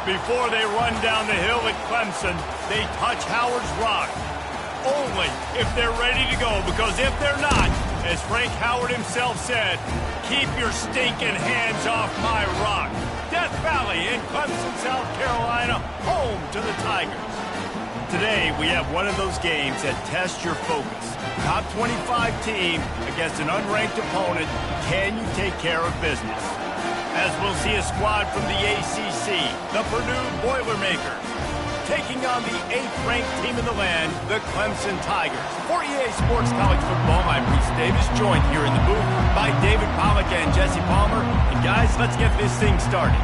Before they run down the hill at Clemson, they touch Howard's rock. Only if they're ready to go, because if they're not, as Frank Howard himself said, keep your stinking hands off my rock. Death Valley in Clemson, South Carolina, home to the Tigers. Today, we have one of those games that tests your focus. Top 25 team against an unranked opponent. Can you take care of business? As we'll see a squad from the ACC, the Purdue Boilermakers, taking on the 8th-ranked team in the land, the Clemson Tigers. For EA Sports College Football, I'm Reese Davis, joined here in the booth by David Pollack and Jesse Palmer. And guys, let's get this thing started.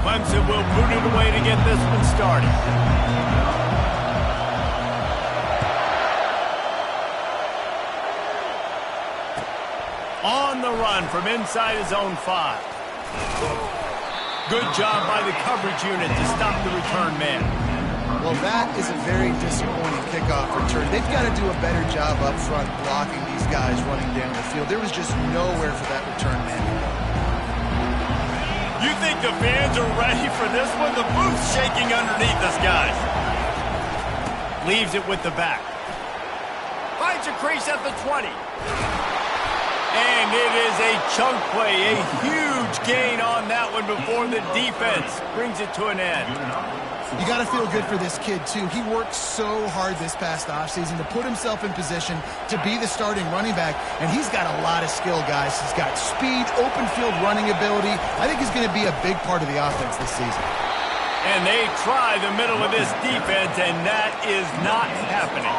Clemson will boot it away to get this one started. On the run from inside his own 5. Good job by the coverage unit to stop the return man. Well, that is a very disappointing kickoff return. They've got to do a better job up front blocking these guys running down the field. There was just nowhere for that return man to go. You think the fans are ready for this one? The booth's shaking underneath us, guys. Leaves it with the back. Finds a crease at the 20. And it is a chunk play, a huge gain on that one before the defense brings it to an end. You got to feel good for this kid, too. He worked so hard this past offseason to put himself in position to be the starting running back, and he's got a lot of skill, guys. He's got speed, open field running ability. I think he's going to be a big part of the offense this season. And they try the middle of this defense, and that is not happening.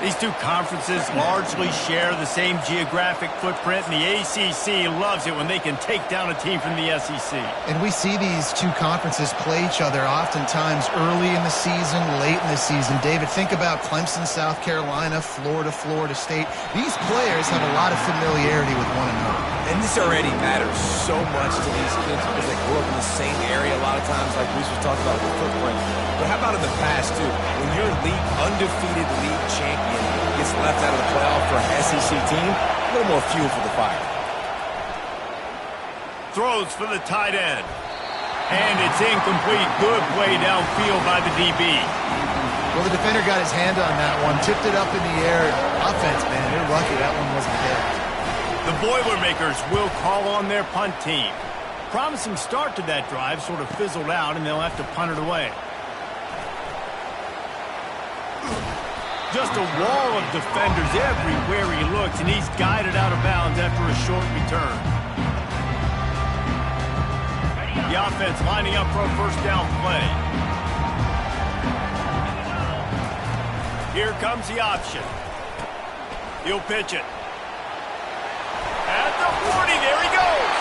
These two conferences largely share the same geographic footprint, and the ACC loves it when they can take down a team from the SEC. And we see these two conferences play each other oftentimes early in the season, late in the season. David, think about Clemson, South Carolina, Florida, Florida State. These players have a lot of familiarity with one another. And this already matters so much to these kids because they grew up in the same area a lot of times, like Reese was talking about with the footprint. But how about in the past, too? When your undefeated league champion gets left out of the playoff for an SEC team, a little more fuel for the fire. Throws for the tight end. And it's incomplete. Good play downfield by the DB. Well, the defender got his hand on that one, tipped it up in the air. Offense, man, they're lucky that one wasn't hit. The Boilermakers will call on their punt team. Promising start to that drive, sort of fizzled out, and they'll have to punt it away. Just a wall of defenders everywhere he looks, and he's guided out of bounds after a short return. The offense lining up for a first down play. Here comes the option. He'll pitch it. At the 40, there he goes.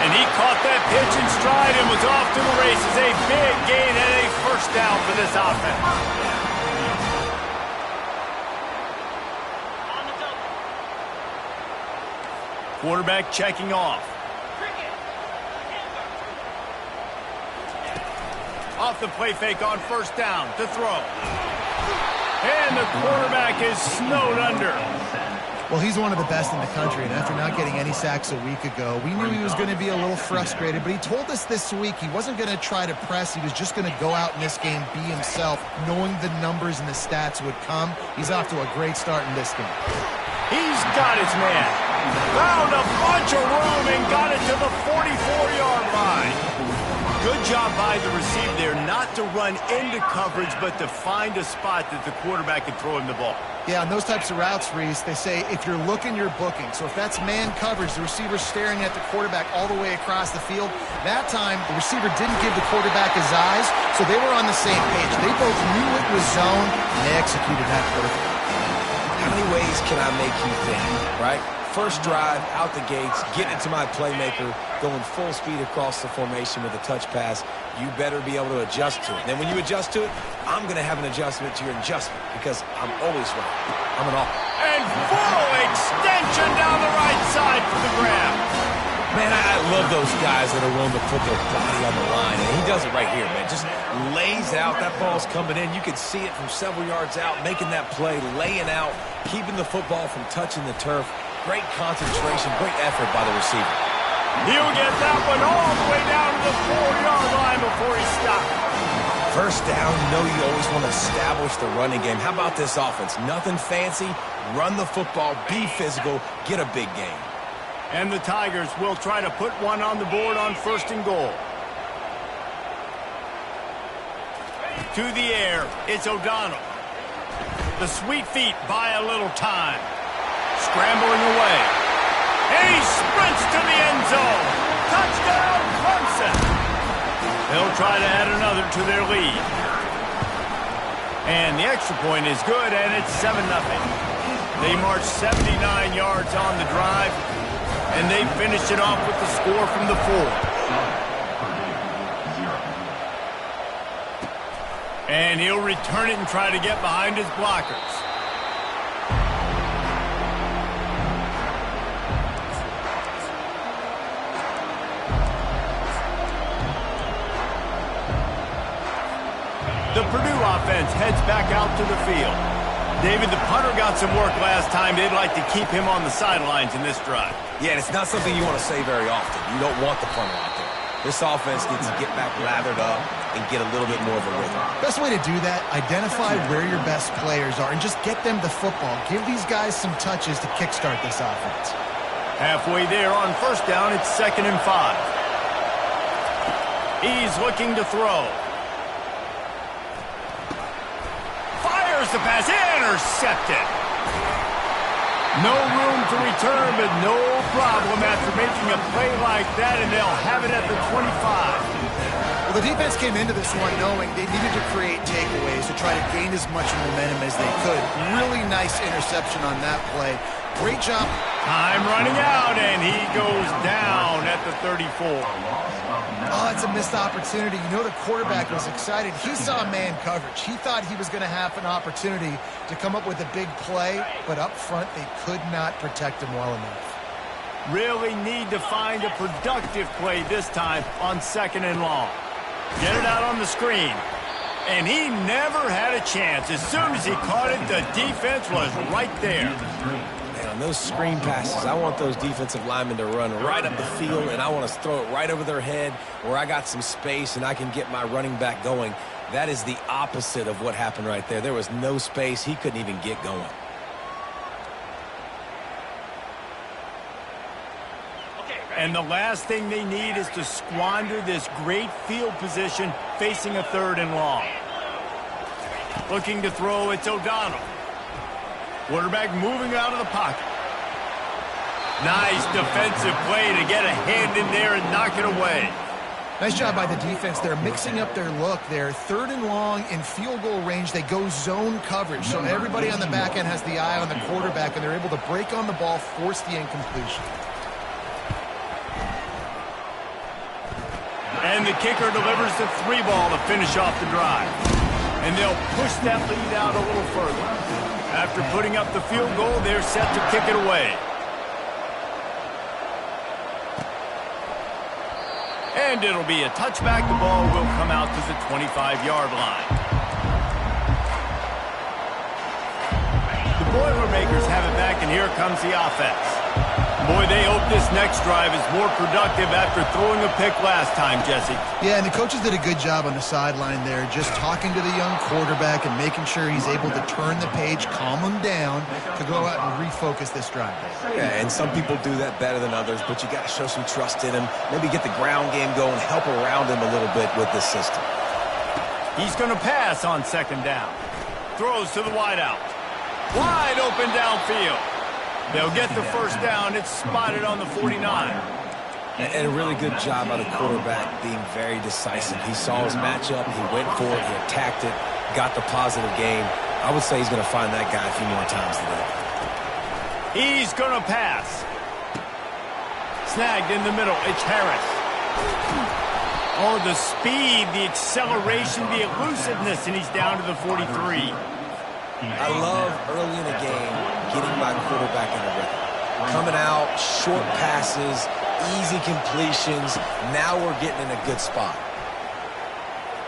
And he caught that pitch in stride and was off to the races. A big gain and a first down for this offense. Quarterback checking off. Off the play fake on first down to throw. And the quarterback is snowed under. Well, he's one of the best in the country, and after not getting any sacks a week ago, we knew he was going to be a little frustrated, but he told us this week he wasn't going to try to press. He was just going to go out in this game, be himself, knowing the numbers and the stats would come. He's off to a great start in this game. He's got his man. Found a bunch of room and got it to the 44-yard line. Good job by the receiver there not to run into coverage, but to find a spot that the quarterback can throw him the ball. Yeah, on those types of routes, Reese, they say if you're looking, you're booking. So if that's man coverage, the receiver's staring at the quarterback all the way across the field. That time, the receiver didn't give the quarterback his eyes, so they were on the same page. They both knew it was zone, and they executed that perfectly. How many ways can I make you think, right? First drive, out the gates, getting it to my playmaker, going full speed across the formation with a touch pass. You better be able to adjust to it. And then when you adjust to it, I'm going to have an adjustment to your adjustment because I'm always right. I'm an all. And full extension down the right side for the grab. Man, I love those guys that are willing to put their body on the line. And he does it right here, man. Just lays out. That ball's coming in. You can see it from several yards out, making that play, laying out, keeping the football from touching the turf. Great concentration, great effort by the receiver. He'll get that one all the way down to the 4-yard line before he stops. First down, you know you always want to establish the running game. How about this offense? Nothing fancy. Run the football, be physical, get a big gain. And the Tigers will try to put one on the board on 1st and goal. To the air, it's O'Donnell. The sweet feet buy a little time. Scrambling away. And he sprints to the end zone. Touchdown, Clemson. They'll try to add another to their lead. And the extra point is good, and it's 7-0. They march 79 yards on the drive, and they finish it off with the score from the 4. And he'll return it and try to get behind his blockers. The Purdue offense heads back out to the field. David, the punter got some work last time. They'd like to keep him on the sidelines in this drive. Yeah, and it's not something you want to say very often. You don't want the punter out there. This offense needs to get back lathered up and get a little bit more of a rhythm. Best way to do that, identify where your best players are and just get them the football. Give these guys some touches to kickstart this offense. Halfway there on 1st down, it's 2nd and 5. He's looking to throw. Fires the pass, intercepted. No room to return, but no problem after making a play like that, and they'll have it at the 25. Well, the defense came into this one knowing they needed to create takeaways to try to gain as much momentum as they could. Really nice interception on that play. Great job. Time running out, and he goes down at the 34. Oh, it's a missed opportunity. You know the quarterback was excited. He saw man coverage. He thought he was going to have an opportunity to come up with a big play, but up front they could not protect him well enough. Really need to find a productive play this time on 2nd and long. Get it out on the screen. And he never had a chance. As soon as he caught it, the defense was right there. Man, on those screen passes, I want those defensive linemen to run right up the field, and I want to throw it right over their head where I got some space and I can get my running back going. That is the opposite of what happened right there. There was no space. He couldn't even get going. And the last thing they need is to squander this great field position facing a 3rd and long. Looking to throw, it's O'Donnell. Quarterback moving out of the pocket. Nice defensive play to get a hand in there and knock it away. Nice job by the defense. They're mixing up their look. They're 3rd and long in field goal range. They go zone coverage. So everybody on the back end has the eye on the quarterback, and they're able to break on the ball, force the incompletion. And the kicker delivers the 3 ball to finish off the drive. And they'll push that lead out a little further. After putting up the field goal, they're set to kick it away. And it'll be a touchback. The ball will come out to the 25-yard line. The Boilermakers have it back, and here comes the offense. Boy, they hope this next drive is more productive after throwing a pick last time, Jesse. Yeah, and the coaches did a good job on the sideline there, just talking to the young quarterback and making sure he's able to turn the page, calm him down, to go out and refocus this drive. Yeah, and some people do that better than others, but you got to show some trust in him, maybe get the ground game going, help around him a little bit with this system. He's going to pass on 2nd down. Throws to the wideout. Wide open downfield. They'll get the 1st down. It's spotted on the 49. And a really good job by the quarterback being very decisive. He saw his matchup. He went for it. He attacked it. Got the positive game. I would say he's going to find that guy a few more times today. He's going to pass. Snagged in the middle. It's Harris. Oh, the speed, the acceleration, the elusiveness, and he's down to the 43. I love early in the game getting my quarterback in a rhythm. Coming out, short passes, easy completions. Now we're getting in a good spot.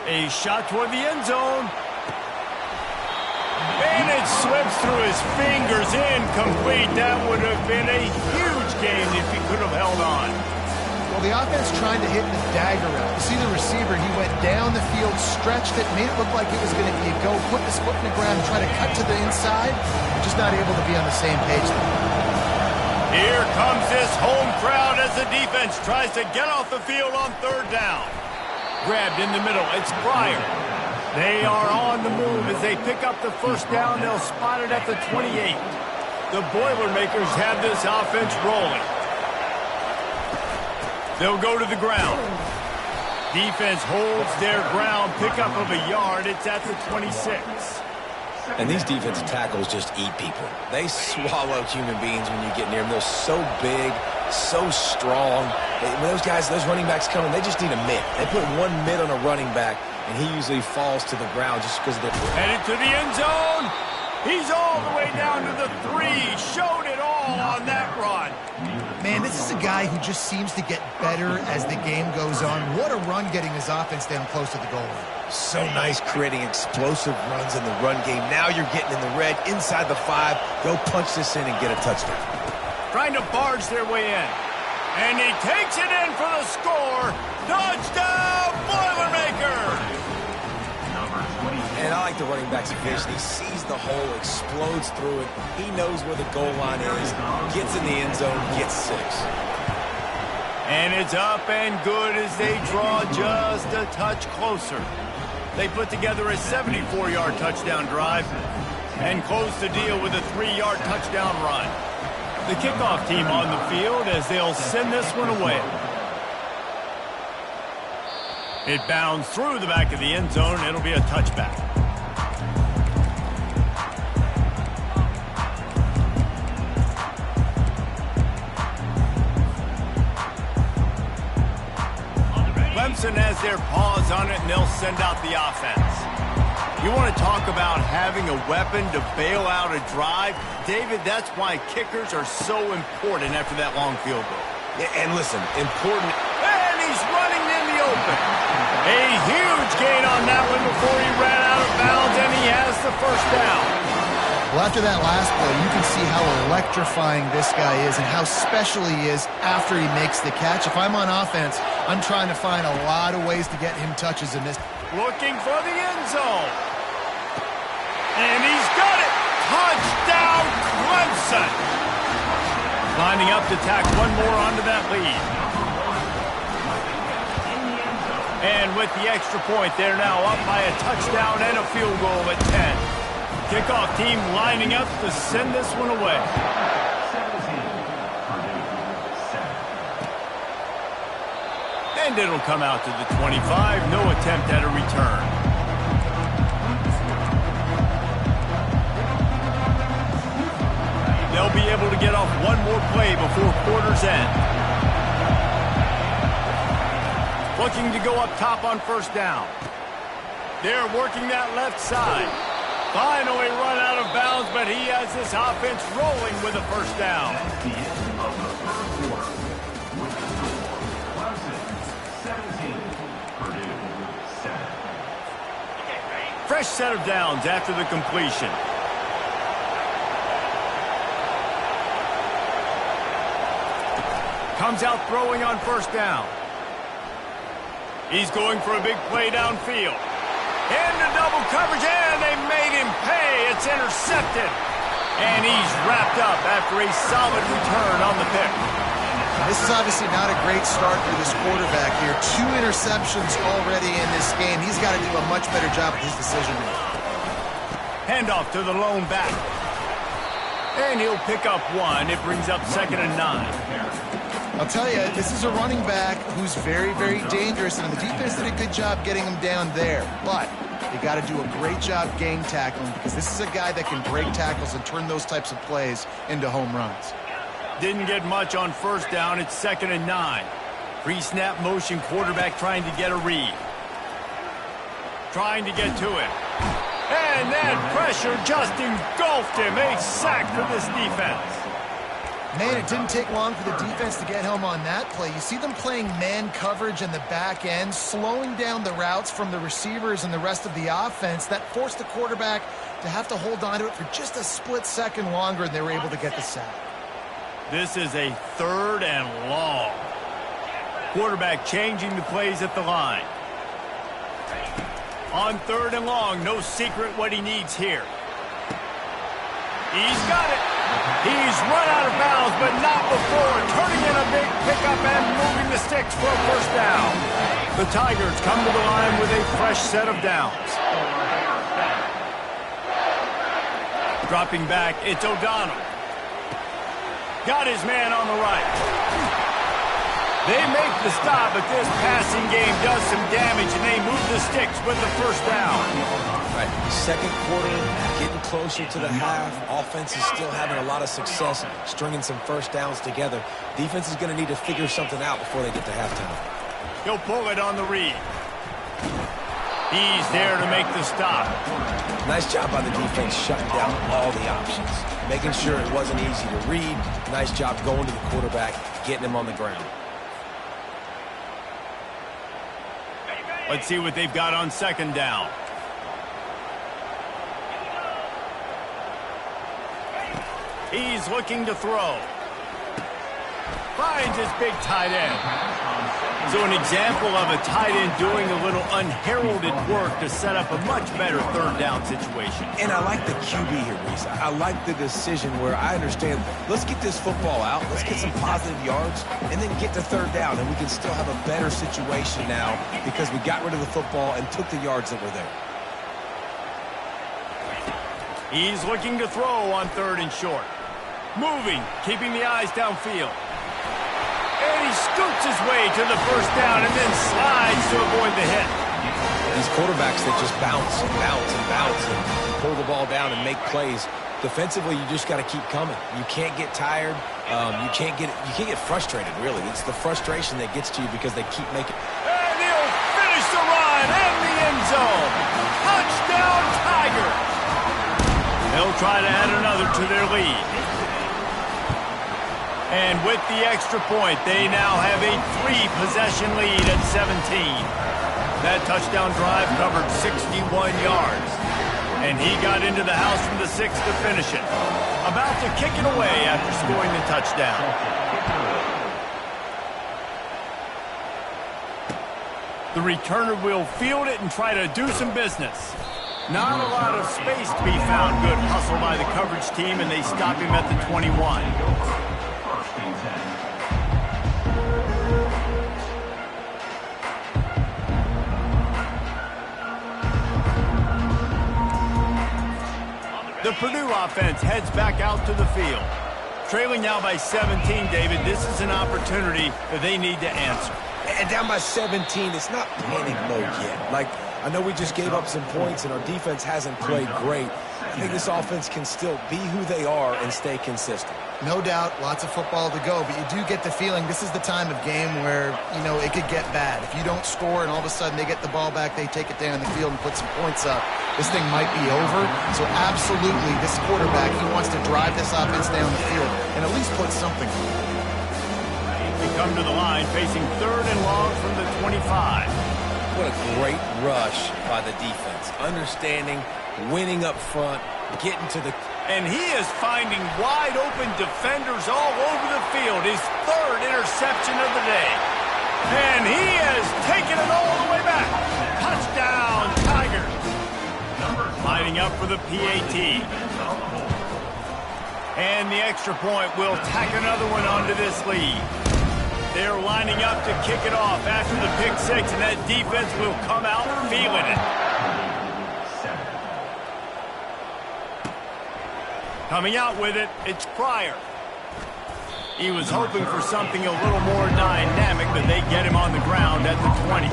A shot toward the end zone. And it slips through his fingers, incomplete. That would have been a huge game if he could have held on. Well, the offense trying to hit the dagger route. You see the receiver, he went down the field, stretched it, made it look like it was going to be a go, put his foot in the ground, try to cut to the inside, just not able to be on the same page there. Here comes this home crowd as the defense tries to get off the field on third down. Grabbed in the middle, it's Pryor. They are on the move as they pick up the first down. They'll spot it at the 28. The Boilermakers have this offense rolling. They'll go to the ground. Defense holds their ground, pickup of a yard. It's at the 26. And these defensive tackles just eat people. They swallow human beings when you get near them. They're so big, so strong. When those guys, those running backs come in, they just need a mitt. They put one mitt on a running back, and he usually falls to the ground just because of their... Headed to the end zone. He's all the way down to the 3. Showed it all on that run. Man, this is a guy who just seems to get better as the game goes on. What a run getting his offense down close to the goal line. So nice creating explosive runs in the run game. Now you're getting in the red, inside the 5. Go punch this in and get a touchdown. Trying to barge their way in. And he takes it in for the score. Touchdown, Boilermakers! And I like the running back's vision. He sees the hole, explodes through it. He knows where the goal line is, gets in the end zone, gets 6. And it's up and good as they draw just a touch closer. They put together a 74-yard touchdown drive and close the deal with a 3-yard touchdown run. The kickoff team on the field as they'll send this one away. It bounds through the back of the end zone. It'll be a touchback. Clemson has their paws on it, and they'll send out the offense. You want to talk about having a weapon to bail out a drive? David, that's why kickers are so important after that long field goal. Yeah, and listen, important. And he's running in the open. A huge gain on that one before he ran out of bounds, and he has the first down. Well, after that last play, you can see how electrifying this guy is and how special he is after he makes the catch. If I'm on offense, I'm trying to find a lot of ways to get him touches in this. Looking for the end zone. And he's got it. Touchdown, Clemson. Lining up to tack one more onto that lead. And with the extra point, they're now up by a touchdown and a field goal at 10. Kickoff team lining up to send this one away. And it'll come out to the 25. No attempt at a return. They'll be able to get off one more play before quarter's end. Looking to go up top on first down. They're working that left side. Finally run out of bounds, but he has this offense rolling with a first down. Fresh set of downs after the completion. Comes out throwing on first down. He's going for a big play downfield. Into double coverage, and they made him pay. It's intercepted. And he's wrapped up after a solid return on the pick. This is obviously not a great start for this quarterback here. 2 interceptions already in this game. He's got to do a much better job of his decision making. Handoff to the lone back. And he'll pick up 1. It brings up 2nd and 9. I'll tell you, this is a running back who's very, very dangerous, and the defense did a good job getting him down there. But they got to do a great job gang tackling because this is a guy that can break tackles and turn those types of plays into home runs. Didn't get much on first down. It's 2nd and 9. Pre-snap motion quarterback trying to get a read. Trying to get to it. And that pressure just engulfed him. A sack for this defense. Man, it didn't take long for the defense to get home on that play. You see them playing man coverage in the back end, slowing down the routes from the receivers and the rest of the offense. That forced the quarterback to have to hold on to it for just a split second longer, and they were able to get the sack. This is a 3rd and long. Quarterback changing the plays at the line. On 3rd and long, no secret what he needs here. He's got it. He's run out of bounds, but not before turning in a big pickup and moving the sticks for a first down. The Tigers come to the line with a fresh set of downs. Dropping back, it's O'Donnell. Got his man on the right. They make the stop, but this passing game does some damage, and they move the sticks with the first down. Right. Second quarter, getting closer to the half. Offense is still having a lot of success stringing some first downs together. Defense is going to need to figure something out before they get to halftime. He'll pull it on the read. He's there to make the stop. Nice job by the defense shutting down all the options, making sure it wasn't easy to read. Nice job going to the quarterback, getting him on the ground. Let's see what they've got on 2nd down. He's looking to throw. Finds his big tight end. So an example of a tight end doing a little unheralded work to set up a much better 3rd down situation. And I like the QB here, Reese. I like the decision where I understand, let's get this football out, let's get some positive yards, and then get to 3rd down, and we can still have a better situation now because we got rid of the football and took the yards that were there. He's looking to throw on 3rd and short. Moving, keeping the eyes downfield. And he scoots his way to the first down and then slides to avoid the hit. These quarterbacks that just bounce and bounce and bounce and pull the ball down and make plays. Defensively, you just got to keep coming. You can't get tired. You can't get frustrated, really. It's the frustration that gets to you because they keep making. And he'll finish the run and the end zone. Touchdown, Tigers. They'll try to add another to their lead. And with the extra point, they now have a 3-possession lead at 17. That touchdown drive covered 61 yards. And he got into the house from the 6 to finish it. About to kick it away after scoring the touchdown. The returner will field it and try to do some business. Not a lot of space to be found. Good hustle by the coverage team, and they stop him at the 21. The Purdue offense heads back out to the field. Trailing now by 17, David, this is an opportunity that they need to answer. And down by 17, it's not panic mode yet. Like, I know we just gave up some points and our defense hasn't played great. I think this offense can still be who they are and stay consistent. No doubt, lots of football to go, but you do get the feeling this is the time of game where, it could get bad. If you don't score and all of a sudden they get the ball back, they take it down the field and put some points up, this thing might be over. So absolutely, this quarterback, he wants to drive this offense down the field and at least put something on it. They come to the line facing 3rd and long from the 25. What a great rush by the defense. Understanding, winning up front, getting to the... And he is finding wide-open defenders all over the field. His 3rd interception of the day. And he has taken it all the way back. Touchdown, Tigers. Lining up for the PAT. And the extra point will tack another one onto this lead. They're lining up to kick it off after the pick 6, and that defense will come out feeling it. Coming out with it, it's Pryor. He was hoping for something a little more dynamic, but they get him on the ground at the 20.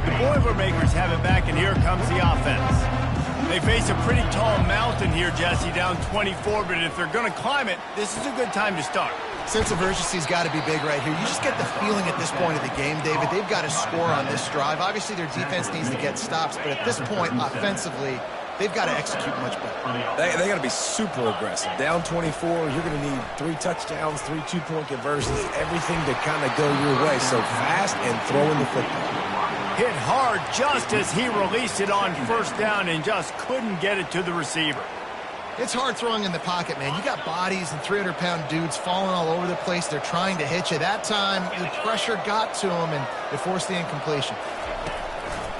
The Boilermakers have it back, and here comes the offense. They face a pretty tall mountain here, Jesse, down 24, but if they're going to climb it, this is a good time to start. Sense of urgency's got to be big right here. You just get the feeling at this point of the game, David, they've got to score on this drive. Obviously, their defense needs to get stops, but at this point, offensively, they've got to execute much better. They got to be super aggressive. Down 24, you're going to need 3 touchdowns, 3 two-point conversions, everything to kind of go your way. So fast and throwing the football. Hit hard just as he released it on first down and just couldn't get it to the receiver. It's hard throwing in the pocket, man. You got bodies and 300-pound dudes falling all over the place. They're trying to hit you. That time, the pressure got to him, and it forced the incompletion.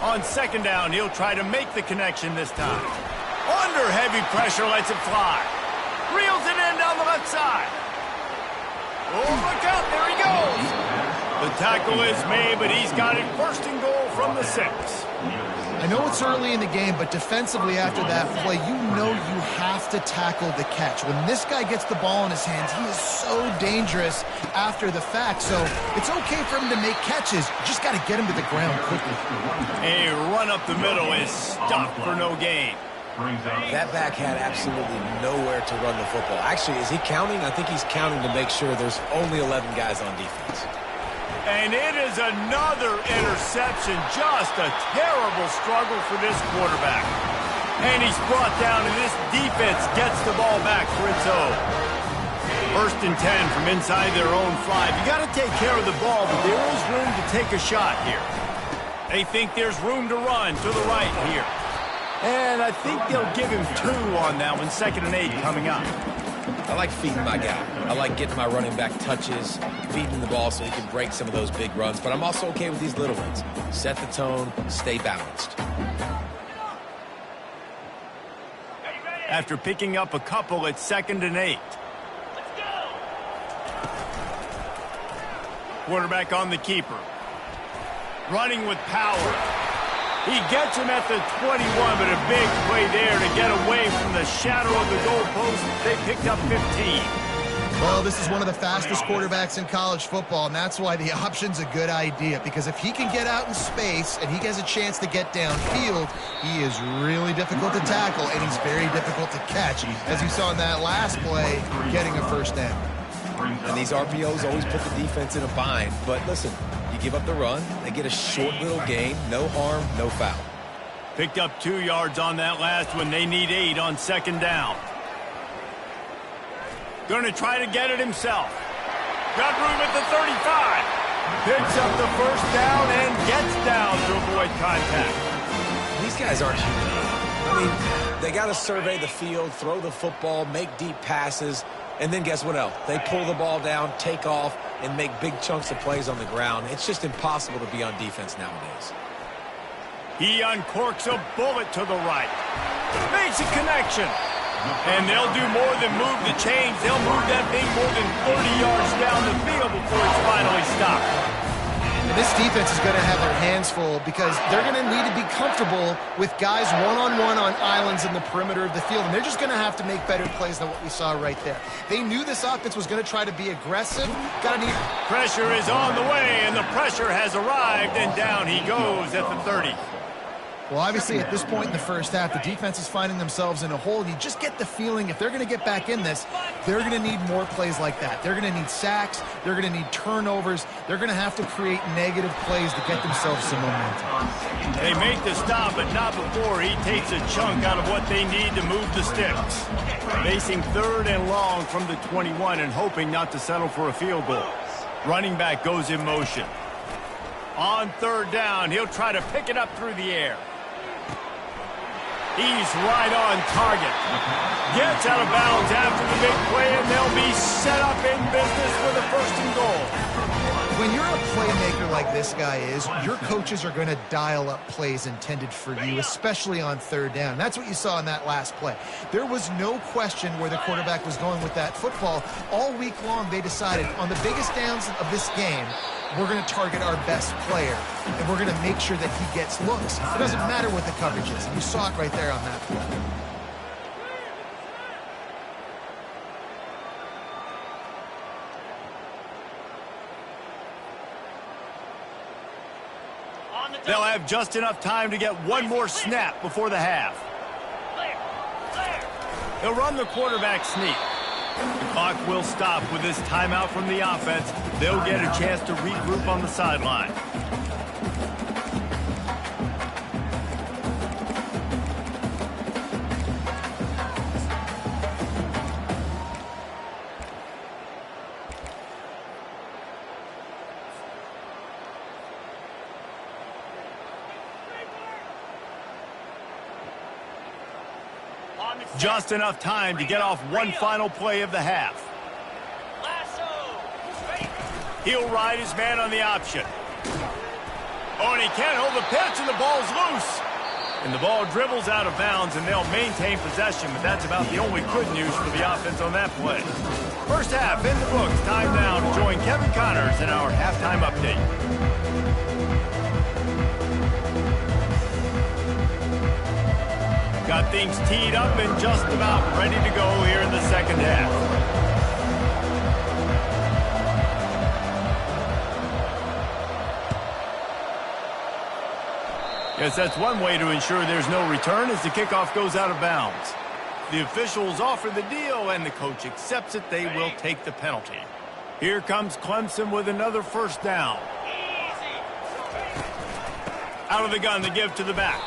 On second down, he'll try to make the connection this time. Under heavy pressure, lets it fly. Reels it in down the left side. Oh, look out, there he goes. The tackle is made, but he's got it first and goal from the 6. I know it's early in the game, but defensively after that play, you know you have to tackle the catch. When this guy gets the ball in his hands, he is so dangerous after the fact. So it's okay for him to make catches. You just got to get him to the ground quickly. A run up the middle is stopped for no gain. That back had absolutely nowhere to run the football. Actually, is he counting? I think he's counting to make sure there's only 11 guys on defense. And it is another interception. Just a terrible struggle for this quarterback. And he's brought down, and this defense gets the ball back for its own. First and 10 from inside their own 5. You got to take care of the ball, but there is room to take a shot here. They think there's room to run to the right here. And I think they'll give him 2 on that one. 2nd and 8 coming up. I like feeding my guy. I like getting my running back touches, feeding the ball so he can break some of those big runs. But I'm also okay with these little ones. Set the tone, stay balanced. After picking up a couple, it's 2nd and 8. Quarterback on the keeper. Running with power. He gets him at the 21, but a big play there to get away from the shadow of the goalpost. They picked up 15. Well, this is one of the fastest quarterbacks in college football, and that's why the option's a good idea, because if he can get out in space and he has a chance to get downfield, he is really difficult to tackle, and he's very difficult to catch, as you saw in that last play, getting a first down. And these RPOs always put the defense in a bind, but listen, you give up the run, they get a short little gain, no harm, no foul. Picked up 2 yards on that last one. They need 8 on 2nd down. Going to try to get it himself. Got room at the 35. Picks up the first down and gets down to avoid contact. These guys aren't human. I mean, they got to survey the field, throw the football, make deep passes, and then guess what else? They pull the ball down, take off, and make big chunks of plays on the ground. It's just impossible to be on defense nowadays. He uncorks a bullet to the right. Makes a connection. And they'll do more than move the chains. They'll move that thing more than 30 yards down the field before it's finally stopped. And this defense is going to have their hands full because they're going to need to be comfortable with guys one-on-one on islands in the perimeter of the field. And they're just going to have to make better plays than what we saw right there. They knew this offense was going to try to be aggressive. Pressure is on the way, and the pressure has arrived, and down he goes at the 30. Well, obviously, at this point in the first half, the defense is finding themselves in a hole. And you just get the feeling if they're going to get back in this, they're going to need more plays like that. They're going to need sacks. They're going to need turnovers. They're going to have to create negative plays to get themselves some momentum. They make the stop, but not before he takes a chunk out of what they need to move the sticks. Facing 3rd and long from the 21 and hoping not to settle for a field goal. Running back goes in motion. On 3rd down, he'll try to pick it up through the air. He's right on target. Gets out of bounds after the big play, and they'll be set up in business for the 1st and goal. When you're a playmaker like this guy is, your coaches are going to dial up plays intended for you, especially on 3rd down. That's what you saw in that last play. There was no question where the quarterback was going with that football. All week long, they decided on the biggest downs of this game, we're going to target our best player, and we're going to make sure that he gets looks. It doesn't matter what the coverage is. You saw it right there on that play. They'll have just enough time to get one more snap before the half. He'll run the quarterback sneak. The clock will stop with this timeout from the offense. They'll get a chance to regroup on the sideline. Just enough time to get off one final play of the half. He'll ride his man on the option. Oh, and he can't hold the pitch, and the ball's loose. And the ball dribbles out of bounds, and they'll maintain possession, but that's about the only good news for the offense on that play. First half in the books. Time now to join Kevin Connors in our halftime update. Got things teed up and just about ready to go here in the second half. Yes, that's one way to ensure there's no return as the kickoff goes out of bounds. The officials offer the deal, and the coach accepts it. They will take the penalty. Here comes Clemson with another first down. Out of the gun, the give to the back.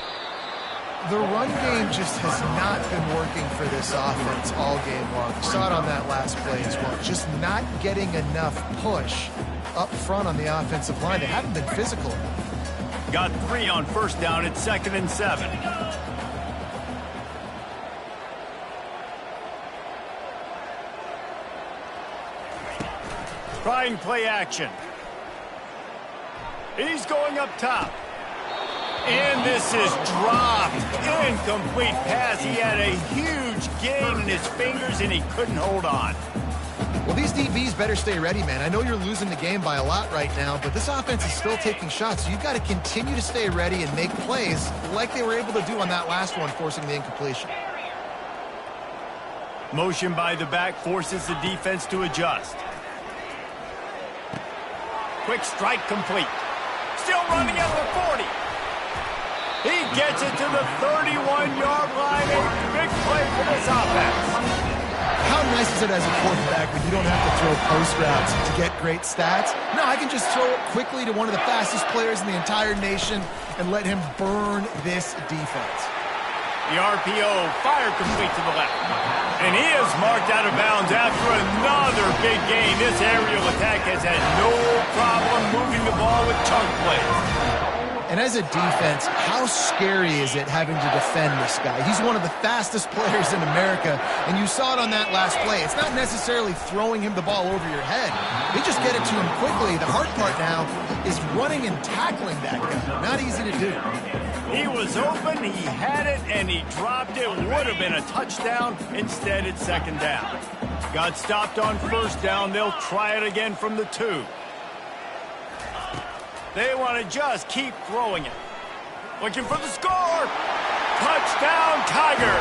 The run game just has not been working for this offense all game long. You saw it on that last play as well. Just not getting enough push up front on the offensive line. They haven't been physical enough. Got 3 on first down at 2nd and 7. Trying play action. He's going up top. And this is dropped. Incomplete pass. He had a huge gain in his fingers, and he couldn't hold on. Well, these DBs better stay ready, man. I know you're losing the game by a lot right now, but this offense is still taking shots. So you've got to continue to stay ready and make plays like they were able to do on that last one, forcing the incompletion. Motion by the back forces the defense to adjust. Quick strike complete. Still running out of the 40. He gets it to the 31-yard line. A big play for this offense. How nice is it as a quarterback when you don't have to throw post routes to get great stats? No, I can just throw it quickly to one of the fastest players in the entire nation and let him burn this defense. The RPO fire complete to the left. And he is marked out of bounds after another big gain. This aerial attack has had no problem moving the ball with chunk plays. And as a defense, how scary is it having to defend this guy? He's one of the fastest players in America, and you saw it on that last play. It's not necessarily throwing him the ball over your head. They just get it to him quickly. The hard part now is running and tackling that guy. Not easy to do. He was open, he had it, and he dropped it. Would have been a touchdown. Instead, it's 2nd down. Got stopped on 1st down. They'll try it again from the 2. They want to just keep throwing it. Looking for the score. Touchdown, Tiger.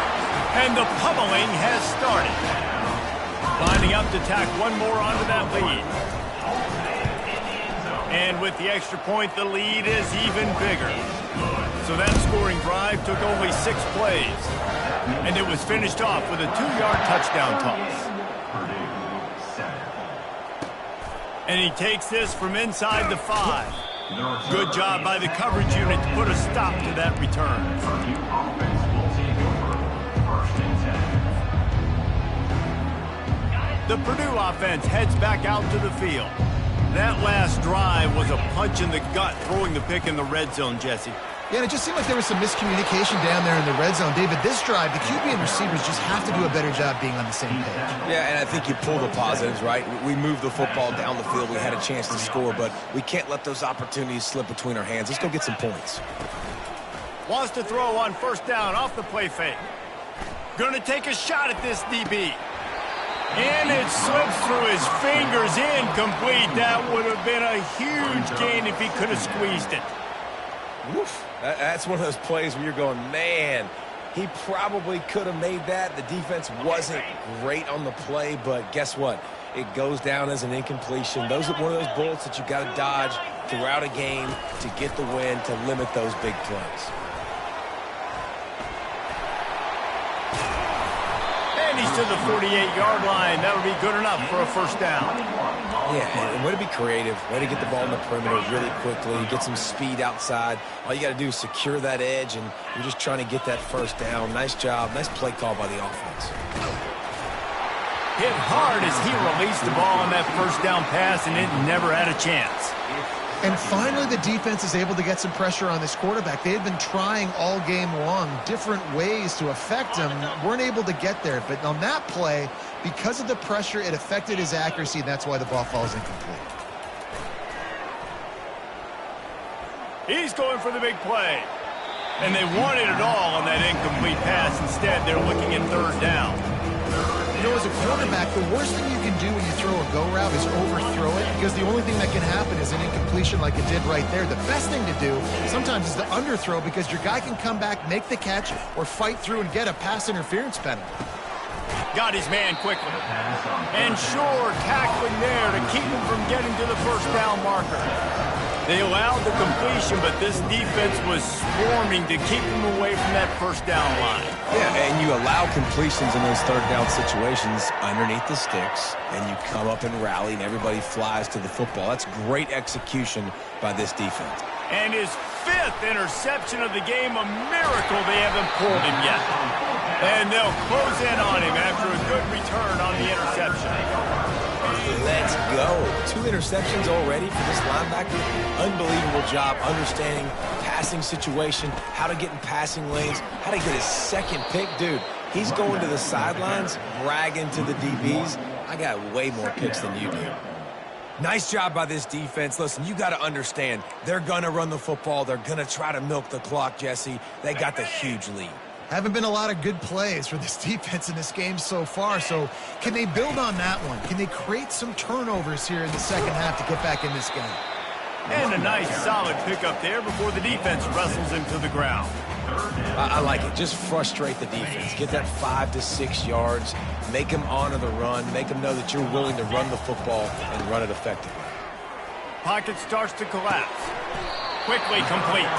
And the pummeling has started. Lining up to tack one more onto that lead. And with the extra point, the lead is even bigger. So that scoring drive took only 6 plays. And it was finished off with a 2-yard touchdown toss. And he takes this from inside the 5. Good job by the coverage unit to put a stop to that return. The Purdue offense heads back out to the field. That last drive was a punch in the gut, throwing the pick in the red zone, Jesse. Yeah, and it just seemed like there was some miscommunication down there in the red zone. David, this drive, the QB and receivers just have to do a better job being on the same page. Yeah, and I think you pull the positives, right? We moved the football down the field. We had a chance to score, but we can't let those opportunities slip between our hands. Let's go get some points. Wants to throw on 1st down off the play fake. Going to take a shot at this DB. And it slips through his fingers, incomplete. That would have been a huge gain if he could have squeezed it. Oof. That's one of those plays where you're going, man, he probably could have made that. The defense wasn't great on the play, but guess what? It goes down as an incompletion. Those are one of those bullets that you got to dodge throughout a game to get the win, to limit those big plays. And he's to the 48-yard line. That'll be good enough for a 1st down. Yeah, and way to be creative, way to get the ball in the perimeter really quickly, get some speed outside. All you got to do is secure that edge, and you're just trying to get that 1st down. Nice job, nice play call by the offense. Hit hard as he released the ball on that 1st down pass, and it never had a chance. And finally, the defense is able to get some pressure on this quarterback. They had been trying all game long different ways to affect him. Weren't able to get there. But on that play, because of the pressure, it affected his accuracy, and that's why the ball falls incomplete. He's going for the big play. And they wanted it all on that incomplete pass. Instead, they're looking at third down. You know, as a quarterback, the worst thing you can do when you throw a go route is overthrow it, because the only thing that can happen is an incompletion like it did right there. The best thing to do sometimes is to underthrow, because your guy can come back, make the catch, or fight through and get a pass interference penalty. Got his man quickly. And sure, tackling there to keep him from getting to the first down marker. They allowed the completion, but this defense was swarming to keep them away from that first down line. Yeah, and you allow completions in those third down situations underneath the sticks, and you come up and rally, and everybody flies to the football. That's great execution by this defense. And his 5th interception of the game, a miracle they haven't pulled him yet. And they'll close in on him after a good return on the interception. Let's go. 2 interceptions already for this linebacker. Unbelievable job understanding passing situation, how to get in passing lanes, how to get his second pick. Dude, he's going to the sidelines, bragging to the DBs. I got way more picks than you do. Nice job by this defense. Listen, you got to understand, they're going to run the football. They're going to try to milk the clock, Jesse. They got the huge lead. Haven't been a lot of good plays for this defense in this game so far, so can they build on that one? Can they create some turnovers here in the second half to get back in this game? And a nice solid pickup there before the defense wrestles him to the ground. I like it. Just frustrate the defense. Get that 5 to 6 yards. Make them honor the run. Make them know that you're willing to run the football and run it effectively. Pocket starts to collapse. Quickly complete.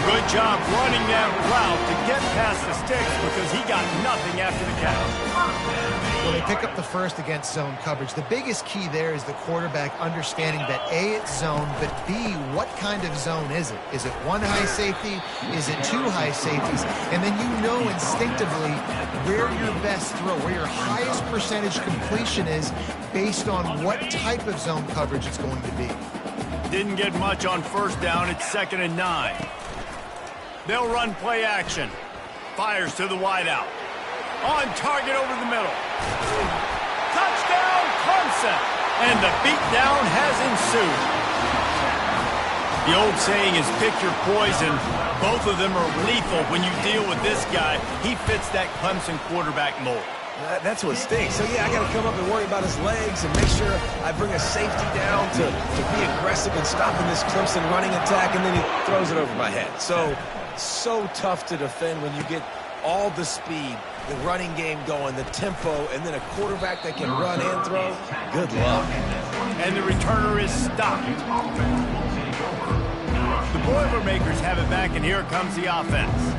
Good job running that route to get past the sticks, because he got nothing after the catch. Well, they pick up the first against zone coverage. The biggest key there is the quarterback understanding that A, it's zone, but B, what kind of zone is it? Is it 1 high safety? Is it 2 high safeties? And then you know instinctively where your best throw, where your highest percentage completion is based on what type of zone coverage it's going to be. Didn't get much on first down. It's 2nd and 9. They'll run play action. Fires to the wideout. On target over the middle. Touchdown, Clemson! And the beatdown has ensued. The old saying is pick your poison. Both of them are lethal when you deal with this guy. He fits that Clemson quarterback mold. That's what stinks. So, yeah, I got to come up and worry about his legs and make sure I bring a safety down to be aggressive in stopping this Clemson running attack, and then he throws it over my head. So tough to defend when you get all the speed, the running game going, the tempo, and then a quarterback that can run and throw. Good luck. And the returner is stopped. The Boilermakers have it back, and here comes the offense.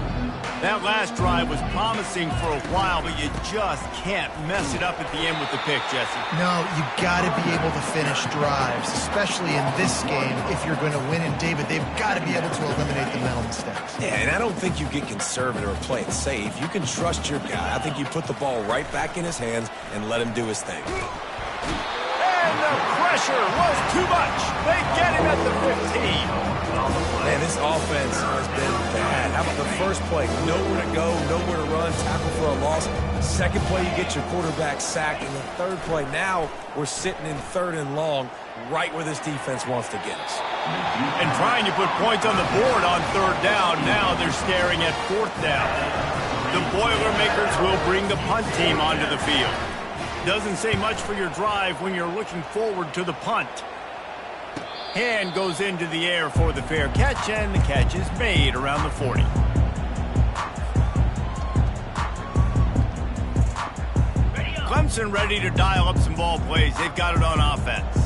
That last drive was promising for a while, but you just can't mess it up at the end with the pick, Jesse. No, you got to be able to finish drives, especially in this game. If you're going to win, and David, they've got to be able to eliminate the mental mistakes. Yeah, and I don't think you get conservative or play it safe. You can trust your guy. I think you put the ball right back in his hands and let him do his thing. And the pressure was too much. They get him at the 15. Man, this offense has been bad. How about the first play? Nowhere to go, nowhere to run, tackle for a loss. Second play, you get your quarterback sacked. And the third play, now we're sitting in 3rd and long, right where this defense wants to get us. And trying to put points on the board on 3rd down. Now they're staring at 4th down. The Boilermakers will bring the punt team onto the field. Doesn't say much for your drive when you're looking forward to the punt. Hand goes into the air for the fair catch, and the catch is made around the 40. Clemson ready to dial up some ball plays. They've got it on offense.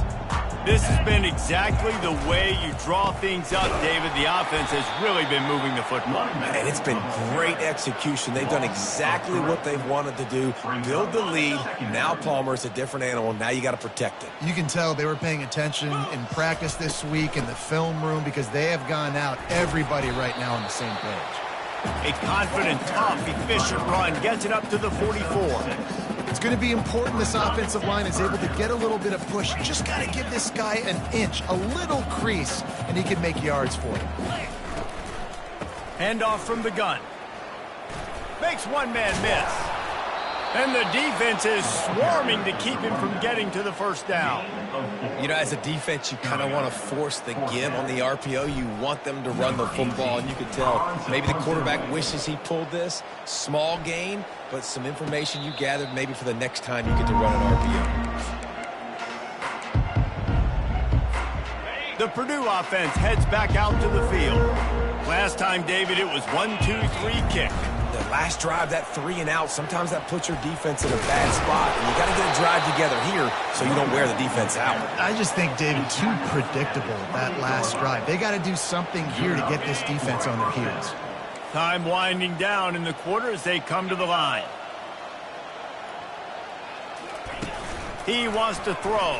This has been exactly the way you draw things up, David. The offense has really been moving the football. And it's been great execution. They've done exactly what they've wanted to do. Build the lead. Now Palmer's a different animal. Now you got to protect it. You can tell they were paying attention in practice this week in the film room, because they have gone out, everybody right now on the same page. A confident, tough, efficient run gets it up to the 44. It's going to be important this offensive line is able to get a little bit of push. You just got to give this guy an inch, a little crease, and he can make yards for you. Handoff from the gun. Makes one man miss. And the defense is swarming to keep him from getting to the first down. You know, as a defense, you kind of want to force the give on the RPO. You want them to run the football, and you can tell maybe the quarterback wishes he pulled this. Small gain, but some information you gathered maybe for the next time you get to run an RPO. The Purdue offense heads back out to the field. Last time, David, it was 1-2-3 kick. The last drive, that 3 and out, sometimes that puts your defense in a bad spot, and you got to get a drive together here so you don't wear the defense out. I just think, David, too predictable, that last drive. They got to do something here to get this defense on their heels. Time winding down in the quarter as they come to the line. He wants to throw.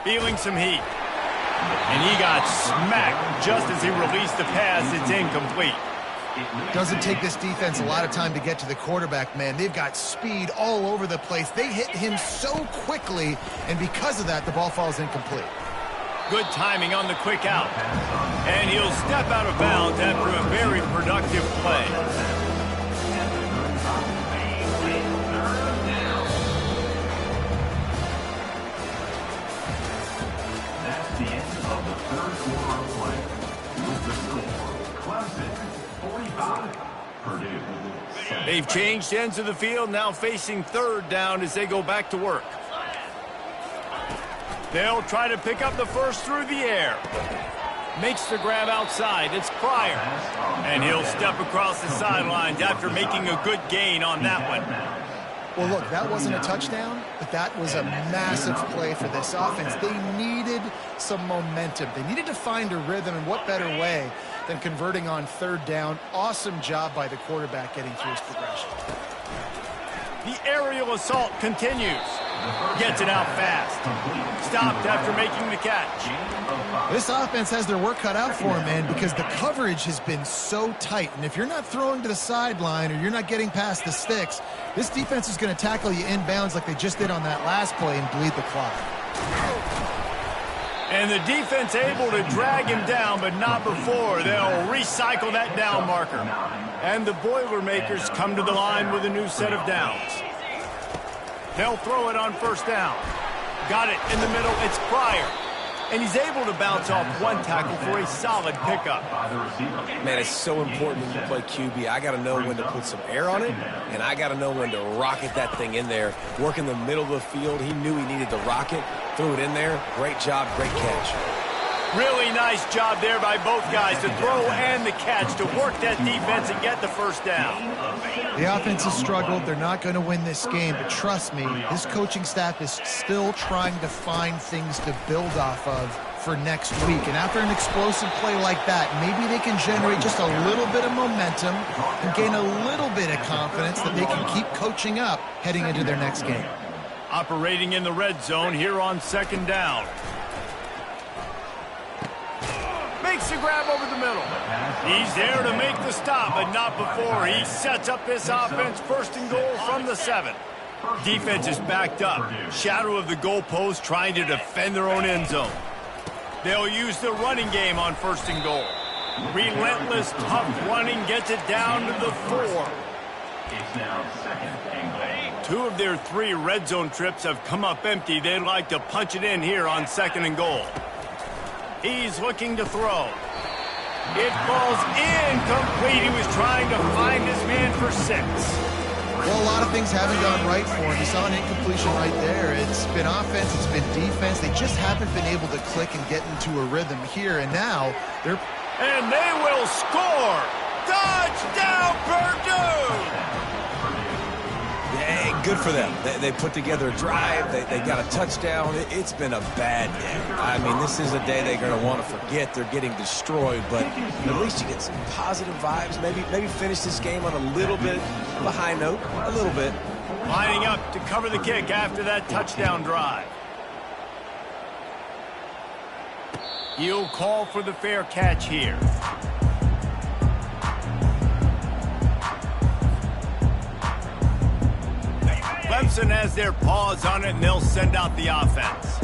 Feeling some heat. And he got smacked just as he released the pass. It's incomplete. Doesn't take this defense a lot of time to get to the quarterback, man. They've got speed all over the place. They hit him so quickly, and because of that, the ball falls incomplete. Good timing on the quick out. And he'll step out of bounds after a very productive play. That's the end of the third quarter of play. With the score, Clemson 45, Purdue 7. They've changed ends of the field, now facing third down as they go back to work. They'll try to pick up the first through the air. Makes the grab outside. It's Pryor. And he'll step across the sidelines after making a good gain on that one. Well, look, that wasn't a touchdown, but that was a massive play for this offense. They needed some momentum. They needed to find a rhythm, and what better way than converting on third down. Awesome job by the quarterback getting through his progression. The aerial assault continues. Gets it out fast. Stopped after making the catch. This offense has their work cut out for them, man, because the coverage has been so tight. And if you're not throwing to the sideline or you're not getting past the sticks, this defense is going to tackle you inbounds like they just did on that last play and bleed the clock. And the defense able to drag him down, but not before. They'll recycle that down marker. And the Boilermakers come to the line with a new set of downs. They'll throw it on first down. Got it in the middle. It's Pryor. And he's able to bounce off one tackle for a solid pickup. Man, it's so important when you play QB. I got to know when to put some air on it, and I got to know when to rocket that thing in there. Work in the middle of the field. He knew he needed to rocket. Threw it in there. Great job, great catch. Really nice job there by both guys to throw and the catch to work that defense and get the first down. The offense has struggled. They're not going to win this game, but trust me, this coaching staff is still trying to find things to build off of for next week. And after an explosive play like that, maybe they can generate just a little bit of momentum and gain a little bit of confidence that they can keep coaching up heading into their next game. Operating in the red zone here on second down. Makes the grab over the middle. He's there to make the stop, but not before. He sets up this offense first and goal from the 7. Defense is backed up. Shadow of the goalpost trying to defend their own end zone. They'll use the running game on first and goal. Relentless, tough running gets it down to the 4. It's now second and goal. 2 of their 3 red zone trips have come up empty. They'd like to punch it in here on second and goal. He's looking to throw. It falls incomplete. He was trying to find his man for 6. Well, a lot of things haven't gone right for him. He saw an incompletion right there. It's been offense, it's been defense. They just haven't been able to click and get into a rhythm here. And now they're... And they will score! Touchdown, Purdue! Yeah, good for them. They put together a drive. They got a touchdown. It's been a bad day. I mean, this is a day they're going to want to forget. They're getting destroyed, but at least you get some positive vibes. Maybe finish this game on a little bit of a high note, a little bit. Lining up to cover the kick after that touchdown drive. He'll call for the fair catch here. Clemson has their paws on it, and they'll send out the offense.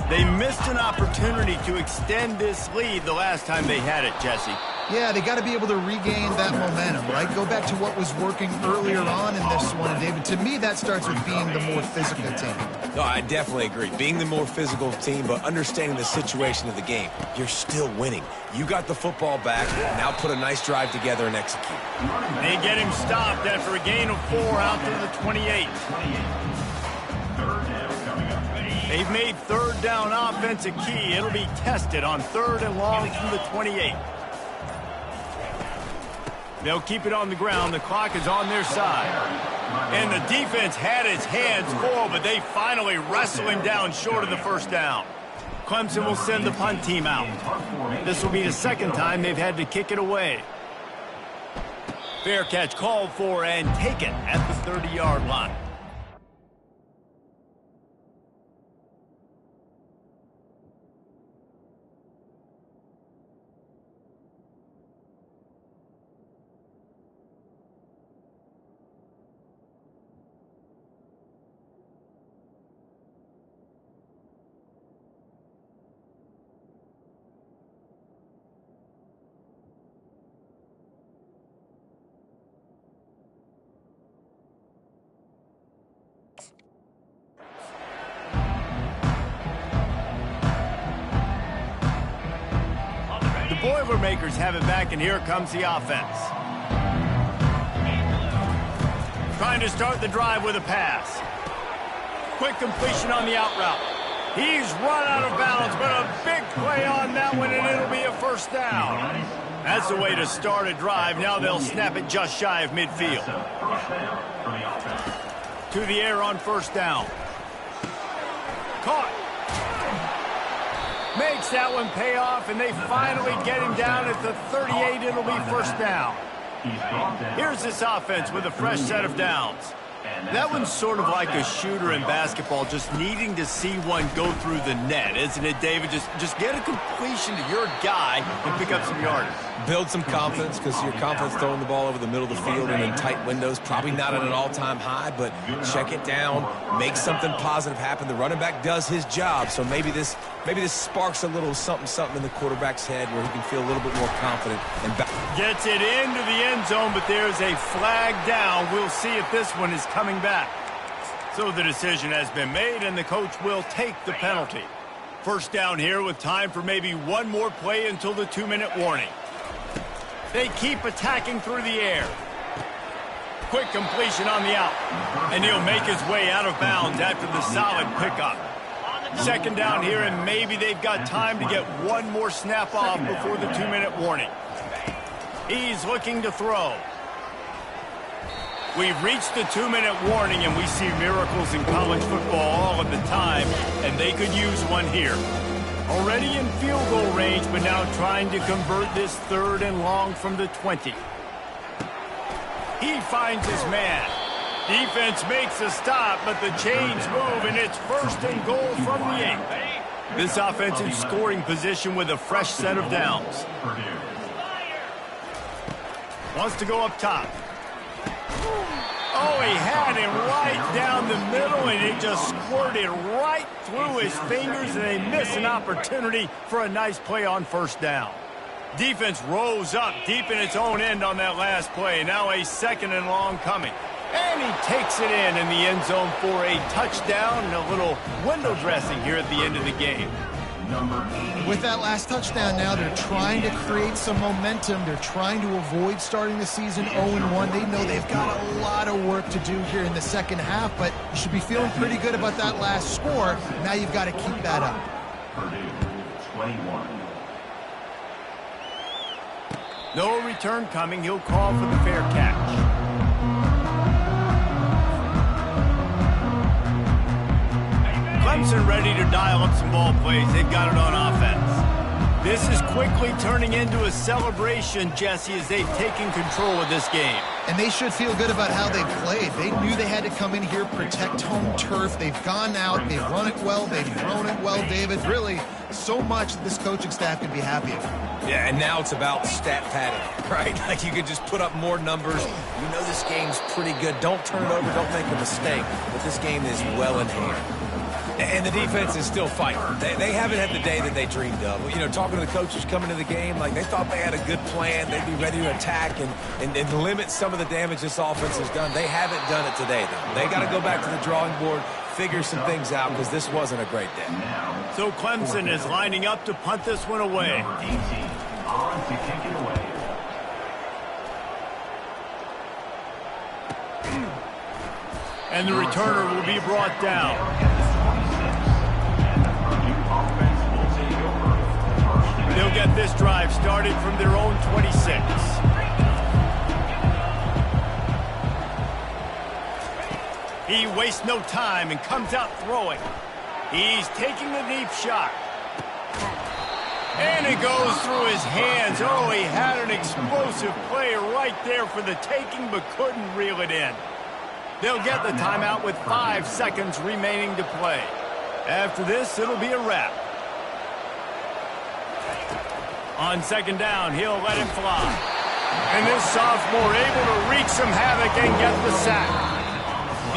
They missed an opportunity to extend this lead the last time they had it, Jesse. Yeah, they got to be able to regain that momentum, right? Go back to what was working earlier on in this one, David. To me, that starts with being the more physical team. No, I definitely agree. Being the more physical team, but understanding the situation of the game. You're still winning. You got the football back. Now put a nice drive together and execute. They get him stopped after a gain of 4 out to the 28. They've made third down offense a key. It'll be tested on 3rd and long from the 28. They'll keep it on the ground. The clock is on their side. And the defense had its hands full, but they finally wrestle him down short of the first down. Clemson will send the punt team out. This will be the second time they've had to kick it away. Fair catch called for and taken at the 30-yard line. Boilermakers have it back, and here comes the offense. Trying to start the drive with a pass. Quick completion on the out route. He's run out of bounds, but a big play on that one, and it'll be a first down. That's the way to start a drive. Now they'll snap it just shy of midfield. To the air on first down. Caught. Makes that one pay off, and they finally get him down at the 38. It'll be first down. Here's this offense with a fresh set of downs. That one's sort of like a shooter in basketball, just needing to see one go through the net, isn't it, David? Just get a completion to your guy and pick up some yardage. Build some confidence, because your confidence throwing the ball over the middle of the field and in tight windows, probably not at an all-time high, but check it down, make something positive happen. The running back does his job, so maybe this sparks a little something in the quarterback's head where he can feel a little bit more confident and back. Gets it into the end zone, but there's a flag down. We'll see if this one is coming back. So the decision has been made, and the coach will take the penalty. First down here with time for maybe one more play until the 2-minute warning. They keep attacking through the air. Quick completion on the out. And he'll make his way out of bounds after the solid pickup. Second down here, and maybe they've got time to get one more snap off before the 2-minute warning. He's looking to throw. We've reached the 2-minute warning, and we see miracles in college football all of the time, and they could use one here. Already in field goal range, but now trying to convert this 3rd and long from the 20. He finds his man. Defense makes a stop, but the chains move, and it's 1st and goal from the 8. This offense in scoring position with a fresh set of downs. Wants to go up top. Oh, he had him right down the middle, and it just squirted right through his fingers, and they miss an opportunity for a nice play on first down. Defense rose up deep in its own end on that last play. Now a 2nd and long coming. And he takes it in the end zone for a touchdown and a little window dressing here at the end of the game. With that last touchdown now, they're trying to create some momentum. They're trying to avoid starting the season 0-1. They know they've got a lot of work to do here in the second half, but you should be feeling pretty good about that last score. Now you've got to keep that up. Purdue, 21. No return coming. He'll call for the fair catch. Clemson ready to dial up some ball plays. They've got it on offense. This is quickly turning into a celebration, Jesse, as they've taken control of this game. And they should feel good about how they played. They knew they had to come in here, protect home turf. They've gone out, they've run it well, they've thrown it well, David. Really, so much that this coaching staff can be happy about. Yeah, and now it's about stat padding, right? Like you could just put up more numbers. You know this game's pretty good. Don't turn it over, don't make a mistake. But this game is well in hand. And the defense is still fighting. They haven't had the day that they dreamed of. You know, talking to the coaches coming to the game, like they thought they had a good plan. They'd be ready to attack and limit some of the damage this offense has done. They haven't done it today, though. They got to go back to the drawing board, figure some things out, because this wasn't a great day. So Clemson is lining up to punt this one away. Number 18 on to kick it away. And the returner will be brought down. They'll get this drive started from their own 26. He wastes no time and comes out throwing. He's taking the deep shot. And it goes through his hands. Oh, he had an explosive play right there for the taking, but couldn't reel it in. They'll get the timeout with 5 seconds remaining to play. After this, it'll be a wrap. On second down, he'll let it fly. And this sophomore able to wreak some havoc and get the sack.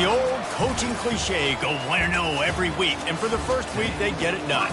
The old coaching cliche, go 1-0 every week. And for the first week, they get it done.